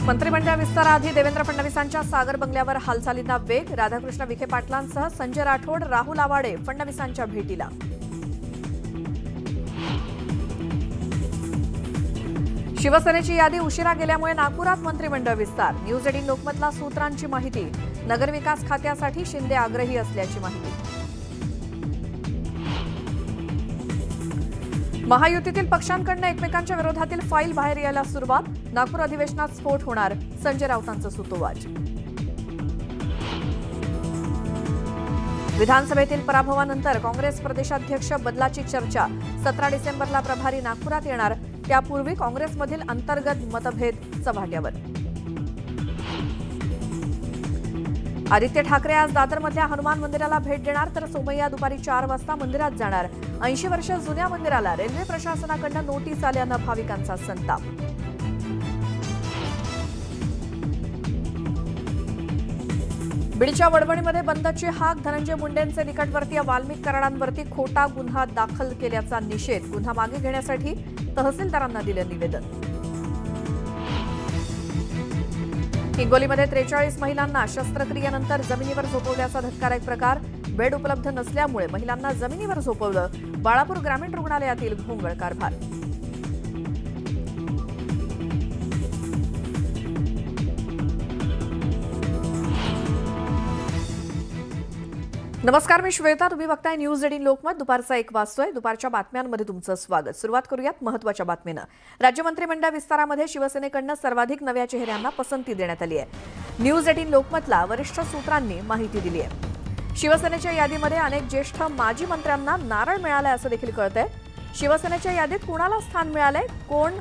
मंत्रिमंडळ विस्ताराआधी देवेंद्र फडणवीसांच्या सागर बंगल्यावर हालचालींना वेग. राधाकृष्ण विखे पाटलांसह संजय राठोड, राहुल आवाडे फडणवीसांच्या भेटीला. शिवसेनेची यादी उशिरा गेल्यामुळे नागपुरात मंत्रिमंडळ विस्तार. न्यूज 18 लोकमतला सूत्रांची माहिती. नगरविकास खात्यासाठी शिंदे आग्रही असल्याची माहिती. महायुतीतील पक्षांकडून एकमेकांच्या विरोधातील फाईल बाहेर यायला सुरुवात. नागपूर अधिवेशनात स्फोट होणार, संजय राऊतांचं सूतोवाच. विधानसभेतील पराभवानंतर काँग्रेस प्रदेशाध्यक्ष बदलाची चर्चा. 17 डिसेंबरला प्रभारी नागपुरात येणार. त्यापूर्वी काँग्रेसमधील अंतर्गत मतभेद चव्हाट्यावर. आदित्य ठाकरे आज दादरमधल्या हनुमान मंदिराला भेट देणार, तर सोमय्या दुपारी 4 वाजता मंदिरात जाणार. 80 वर्ष जुन्या मंदिराला रेल्वे प्रशासनाकडून नोटीस आल्यानं भाविकांचा संताप. बीडच्या वडवणीमध्ये बंदची हाक. धनंजय मुंडेंचे निकटवर्तीय वाल्मिक कराडांवरती खोटा गुन्हा दाखल केल्याचा निषेध. गुन्हा मागे घेण्यासाठी तहसीलदारांना दिलं निवेदन. हिंगोलीमध्ये 43 महिलांना शस्त्रक्रियेनंतर जमिनीवर झोपवल्याचा धक्कादायक प्रकार. बेड उपलब्ध नसल्यामुळे महिलांना जमिनीवर झोपवलं. बाळापूर ग्रामीण रुग्णालयातील भोंगळ कारभार. नमस्कार, मी श्वेता. तुम्ही बघताय न्यूज 18 लोकमत. दुपारचा 1 वाजतोय. दुपारच्या बातम्यांमध्ये तुमचं स्वागत. सुरुवात करूयात महत्त्वाच्या बातमीनं. राज्य मंत्रिमंडळ विस्तारामध्ये शिवसेनेकडून सर्वाधिक नव्या चेहऱ्यांना पसंती देण्यात आली आहे. न्यूज 18 लोकमतला वरिष्ठ सूत्रांनी माहिती दिली आहे. शिवसेनेच्या यादीमध्ये अनेक ज्येष्ठ माजी मंत्र्यांना नारळ मिळालाय असं देखील कळतंय. शिवसेनेच्या यादीत कुणाला स्थान मिळालंय, कोण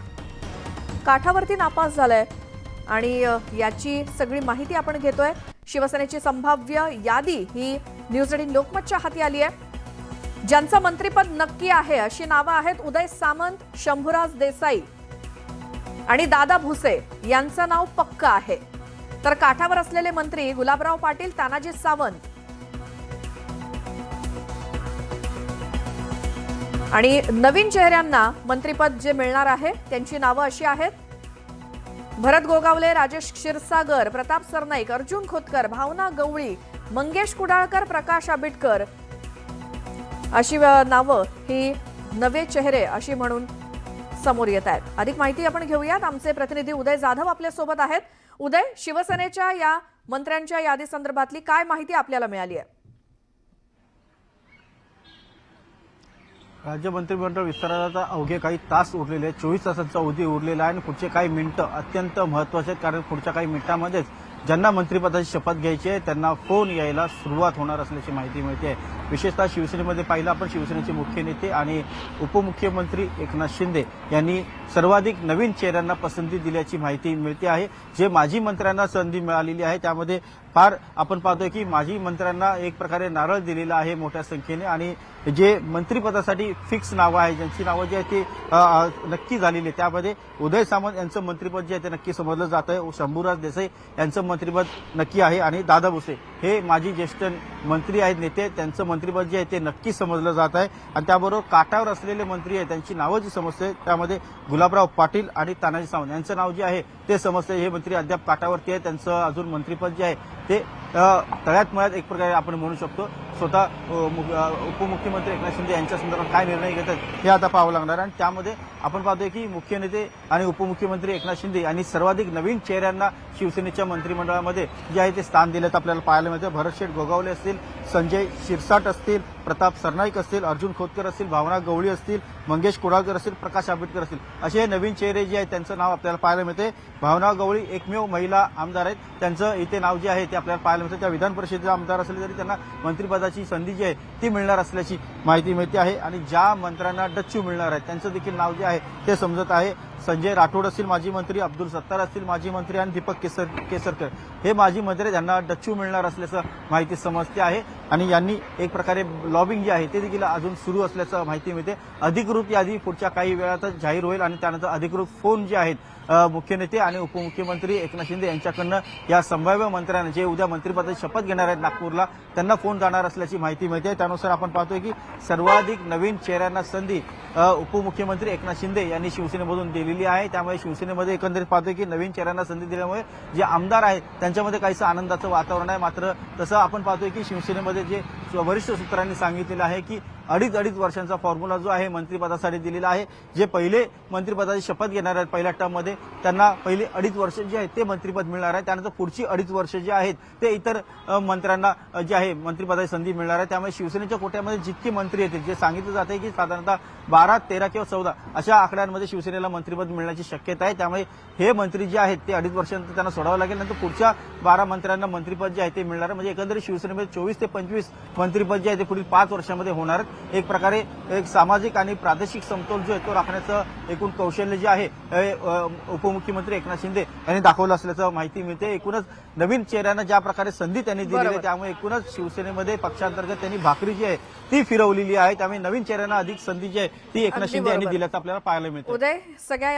काठावरती नापास झालंय आणि याची सगळी माहिती आपण घेतोय. शिवसेनेची संभाव्य यादी ही न्यूज 18 लोकमतच्या हाती आली आहे. ज्यांचं मंत्रिपद नक्की आहे अशी नावं आहेत: उदय सामंत, शंभूराज देसाई आणि दादा भुसे यांचं नाव पक्का आहे. तर काठावर असलेले मंत्री गुलाबराव पाटील, तानाजी सावंत आणि नवीन चेहऱ्यांना मंत्रिपद जे मिळणार आहे त्यांची नावं अशी आहेत: भरत गोगावले, राजेश क्षीरसागर, प्रताप सरनाईक, अर्जुन खोतकर, भावना गवळी, मंगेश कुडाळकर, प्रकाश आबिटकर अशी नावं ही नवे चेहरे अशी म्हणून समोर येत आहेत. अधिक माहिती आपण घेऊयात. आमचे प्रतिनिधी उदय जाधव आपल्या सोबत आहेत. उदय, शिवसेनेच्या या मंत्र्यांच्या यादी संदर्भातली काय माहिती आपल्याला मिळाली आहे? राज्य मंत्रिमंडळ विस्ताराला अवघे काही तास उरलेले आहेत. 24 तासांचा अवधी उरलेला आहे आणि पुढचे काही मिनिटं अत्यंत महत्त्वाचे आहेत, कारण पुढच्या काही मिनिटांमध्येच ज्यांना मंत्रिपदाची शपथ घ्यायची आहे त्यांना फोन यायला सुरुवात होणार असल्याची माहिती मिळते आहे. विशेषतः शिवसेनेमध्ये पाहिलं आपण, शिवसेनेचे मुख्य नेते आणि उपमुख्यमंत्री एकनाथ शिंदे यांनी सर्वाधिक नवीन चेहऱ्यांना पसंती दिल्याची माहिती मिळते आहे. जे माजी मंत्र्यांना संधी मिळालेली आहे त्यामध्ये फार आपण पाहतोय की माजी मंत्र्यांना एक प्रकारे नारळ दिलेला आहे मोठ्या संख्येने, आणि जे मंत्रिपदासाठी फिक्स नावं आहे, ज्यांची नावं जी आहे ती नक्की झालेली आहे, त्यामध्ये उदय सामंत यांचं मंत्रिपद जे आहे ते नक्की समजलं जात आहे. शंभूराज देसाई यांचं मंत्रिपद नक्की आहे आणि दादा भुसे हे माजी ज्येष्ठ मंत्री आहेत, नेते, त्यांचं मंत्रिपद जे आहे ते नक्की समजलं जात आहे. आणि त्याबरोबर काठावर असलेले मंत्री आहेत त्यांची नावं जी समजते त्यामध्ये गुलाबराव पाटील आणि तानाजी सावंत यांचं नाव जे आहे ते समजते. हे मंत्री अद्याप काठावरती आहे, त्यांचं अजून मंत्रिपद जे आहे ते तळ्यात मळ्यात एक प्रकारे आपण म्हणू शकतो. स्वतः उपमुख्यमंत्री एकनाथ शिंदे यांच्या संदर्भात काय निर्णय घेतात हे आता पाहावं लागणार. आणि त्यामध्ये आपण पाहतोय की मुख्य नेते आणि उपमुख्यमंत्री एकनाथ शिंदे यांनी सर्वाधिक नवीन चेहऱ्यांना शिवसेनेच्या मंत्रिमंडळामध्ये जे आहे ते स्थान दिलं आपल्याला पाहायला मिळतं. भरतशेठ गोगावले असतील, संजय शिरसाट असतील, प्रताप सरनाईक असतील, अर्जुन खोतकर असतील, भावना गवळी असतील, मंगेश कुडाळकर असतील, प्रकाश आंबेडकर असतील, असे हे नवीन चेहरे जे आहेत त्यांचं नाव आपल्याला पाहायला मिळते. भावना गवळी एकमेव महिला आमदार आहेत, त्यांचं इथे नाव जे आहे ते आपल्याला पाहायला मिळतं. त्या विधान परिषदेचे आमदार असले तरी त्यांना मंत्रिपदाची संधी जी आहे ती मिळणार असल्याची माहिती मिळते आहे. आणि ज्या मंत्र्यांना डच्चू मिळणार आहे त्यांचं देखील नाव जे आहे ते समजत आहे. संजय राठोड असतील माजी मंत्री, अब्दुल सत्तार असतील माजी मंत्री आणि दीपक केसरकर हे माजी मंत्री, ज्यांना डच्चू मिळणार असल्याचं माहिती समजते आहे. आणि यांनी एक प्रकारे लॉबिंग जी आहे ते देखील अजून सुरू असल्याचं माहिती मिळते. अधिकृत यादी पुढच्या काही वेळातच जाहीर होईल आणि त्यानंतर अधिकृत फोन जे आहेत मुख्य नेते आणि उपमुख्यमंत्री एकनाथ शिंदे यांच्याकडनं या संभाव्य मंत्र्यांना जे उद्या मंत्रिपदाची शपथ घेणार आहेत नागपूरला त्यांना फोन जाणार असल्याची माहिती मिळते. त्यानुसार आपण पाहतोय की सर्वाधिक नवीन चेहऱ्यांना संधी उपमुख्यमंत्री एकनाथ शिंदे यांनी शिवसेनेमधून दिलेली आहे. त्यामुळे शिवसेनेमध्ये एकंदरीत पाहतोय की नवीन चेहऱ्यांना संधी दिल्यामुळे जे आमदार आहेत त्यांच्यामध्ये काहीसं आनंदाचं वातावरण आहे. मात्र तसं आपण पाहतोय की शिवसेनेमध्ये जे वरिष्ठ सूत्रांनी सांगितलेलं आहे की अडीच वर्षांचा फॉर्म्युला जो आहे मंत्रिपदासाठी दिलेला आहे. जे पहिले मंत्रिपदाची शपथ घेणार आहेत पहिल्या टर्ममध्ये त्यांना पहिले 2.5 वर्ष जे आहे ते मंत्रिपद मिळणार आहे. त्यानंतर पुढची 2.5 वर्ष जे आहेत ते इतर मंत्र्यांना जे आहे मंत्रिपदाची संधी मिळणार आहे. त्यामुळे शिवसेनेच्या कोट्यामध्ये जितके मंत्री येतील जे सांगितलं जाते की साधारणतः 12, 13 किंवा 14 अशा आकड्यांमध्ये शिवसेनेला मंत्रिपद मिळण्याची शक्यता आहे. त्यामुळे हे मंत्री जे आहेत ते 2.5 वर्षांनंतर त्यांना सोडावं लागेल. नंतर पुढच्या 12 मंत्र्यांना मंत्रिपद जे आहे ते मिळणार आहे. म्हणजे एकंदरीत शिवसेनेमध्ये 24 ते 25 मंत्रिपद जे आहे ते पुढील 5 वर्षामध्ये होणार आहेत. एक प्रकारे एक सामाजिक आणि प्रादेशिक समतोल जो आहे तो राखण्याचं एकूण कौशल्य जे आहे उपमुख्यमंत्री एकनाथ शिंदे यांनी दाखवलं असल्याचं माहिती मिळते. एकूणच नवीन चेहऱ्यांना ज्या प्रकारे संधी त्यांनी दिलेली आहे बरोबर. त्यामुळे एकूणच शिवसेनेमध्ये पक्षांतर्गत त्यांनी भाकरी जी आहे ती फिरवलेली आहे. त्यामुळे नवीन चेहऱ्यांना अधिक संधी जी आहे ती एकनाथ अगदी शिंदे यांनी बरोबर. दिल्याचं आपल्याला पाहायला मिळतं. उदय, सगळ्या